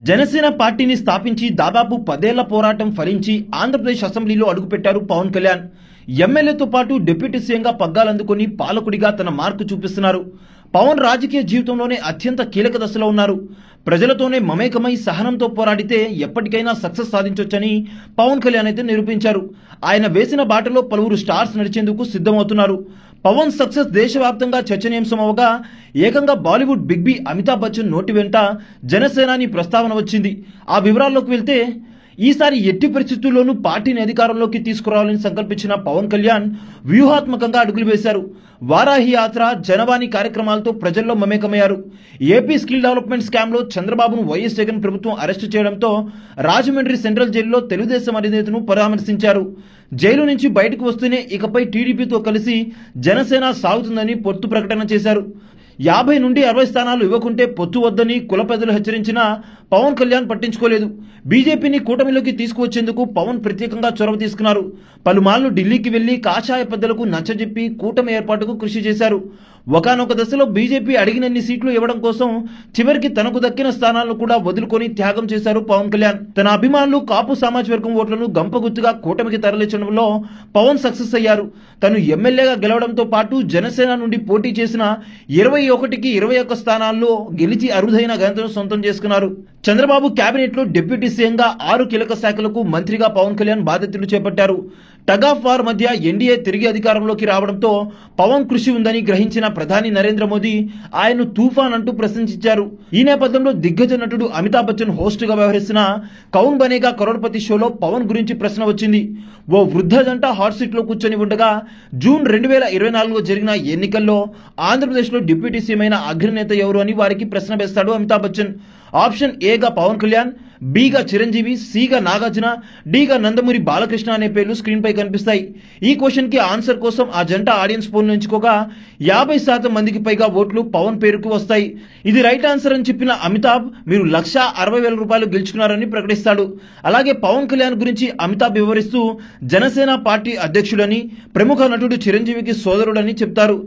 జనసేన పార్టీని స్థాపించి దాదాపు 10 ఏళ్ల పోరాటం ఫలించి ఆంధ్రప్రదేశ్ అసెంబ్లీలో అడుగుపెట్టారు పవన్ కళ్యాణ్. ఎమ్మెల్యేతో పాటు డిప్యూటీ సీఎంగా పగ్గాలందుకొని పాలకుడిగా తన మార్కు చూపిస్తున్నారు. పవన్ రాజకీయ జీవితంలోనే అత్యంత కీలక దశలో ఉన్నారు. ప్రజలతోనే మమేకమై సహనంతో పోరాడితే ఎప్పటికైనా సక్సెస్ సాధించొచ్చని పవన్ కళ్యాణ్ అయితే నిరూపించారు. ఆయన వేసిన బాటలో పలువురు స్టార్స్ నడిచేందుకు సిద్ధమవుతున్నారు. పవన్ సక్సెస్ దేశవ్యాప్తంగా చర్చనీయాంశం అవగా ఏకంగా బాలీవుడ్ బిగ్ బి అమితాబ్ బచ్చన్ నోటి వెంట జనసేనాని ప్రస్తావన వచ్చింది. ఆ వివరాల్లోకి వెళ్తే, ఈసారి ఎట్టి పరిస్థితుల్లోనూ పార్టీని అధికారంలోకి తీసుకురావాలని సంకల్పించిన పవన్ కళ్యాణ్ వ్యూహాత్మకంగా అడుగులు వేశారు. వారాహి యాత్ర, జనవాణి కార్యక్రమాలతో ప్రజల్లో మమేకమయ్యారు. ఏపీ స్కిల్ డెవలప్మెంట్ స్కామ్ లో చంద్రబాబును వైఎస్ జగన్ ప్రభుత్వం అరెస్టు చేయడంతో రాజమండ్రి సెంట్రల్ జైలులో తెలుగుదేశం అధినేతను పరామర్శించారు. జైలు నుంచి బయటకు వస్తూనే ఇకపై టీడీపీతో కలిసి జనసేన సాగుతుందని పొత్తు ప్రకటన చేశారు. 50 నుండి 60 స్థానాలు ఇవ్వకుంటే పొత్తు వద్దని కుల పెద్దలు హెచ్చరించినా పవన్ కళ్యాణ్ పట్టించుకోలేదు. బీజేపీని కూటమిలోకి తీసుకువచ్చేందుకు పవన్ ప్రత్యేకంగా చొరవ తీసుకున్నారు. పలుమార్లు ఢిల్లీకి వెళ్లి కాషాయ పెద్దలకు నచ్చజెప్పి కూటమి ఏర్పాటుకు కృషి చేశారు. ఒకానొక దశలో బీజేపీ అడిగినన్ని సీట్లు ఇవ్వడం కోసం చివరికి తనకు దక్కిన స్థానాలను కూడా వదులుకొని త్యాగం చేశారు పవన్ కళ్యాణ్. తన అభిమానులు కాపు సామాజిక వర్గం ఓట్లను గంపగుత్తుగా కూటమికి తరలించడంలో పవన్ సక్సెస్ అయ్యారు. తను ఎమ్మెల్యేగా గెలవడంతో పాటు జనసేన నుండి పోటీ చేసిన 21కి 21 స్థానాల్లో గెలిచి అరుదైన ఘనతను సొంతం చేసుకున్నారు. చంద్రబాబు కేబినెట్ లో డిప్యూటీ సీఎంగా 6 కీలక శాఖలకు మంత్రిగా పవన్ కళ్యాణ్ బాధ్యతలు చేపట్టారు. టగ్ ఆఫ్ వార్ మధ్య ఎన్డీఏ తిరిగి అధికారంలోకి రావడంతో పవన్ కృషి ఉందని గ్రహించిన ప్రధాని నరేంద్ర మోదీ ఆయన్ను తూఫాన్ అంటూ ప్రశంసించారు. ఈ నేపథ్యంలో దిగ్గజ నటుడు అమితాబ్ బచ్చన్ హోస్ట్ గా వ్యవహరిస్తున్న కౌన్ బనేగా కరోడ్పతి షోలో పవన్ గురించి ప్రశ్న వచ్చింది. ఓ వృద్ధ జంట హాట్ సీట్ లో కూర్చొని ఉండగా జూన్ 2024లో జరిగిన ఎన్నికల్లో ఆంధ్రప్రదేశ్ లో డిప్యూటీ సీఎం అయిన అగ్రనేత ఎవరు అని వారికి ప్రశ్న వేస్తాడు అమితాబ్ బచ్చన్. ఆప్షన్ ఏగా పవన్ కళ్యాణ్, బిగా చిరంజీవి, సిగా నాగార్జున, డిగా నందమూరి బాలకృష్ణ అనే పేర్లు స్క్రీన్ పై కనిపిస్తాయి. ఈ క్వశ్చన్ కి ఆన్సర్ కోసం ఆ జంట ఆడియన్స్ ఫోన్ ఎంచుకోగా 50% మందికి పైగా ఓట్లు పవన్ పేరుకు వస్తాయి. ఇది రైట్ ఆన్సర్ అని చెప్పిన అమితాబ్ మీరు 1,60,000 రూపాయలు గెలుచుకున్నారని ప్రకటిస్తాడు. అలాగే పవన్ కళ్యాణ్ గురించి అమితాబ్ వివరిస్తూ జనసేన పార్టీ అధ్యక్షుడని, ప్రముఖ నటుడు చిరంజీవికి సోదరుడని చెప్తారు.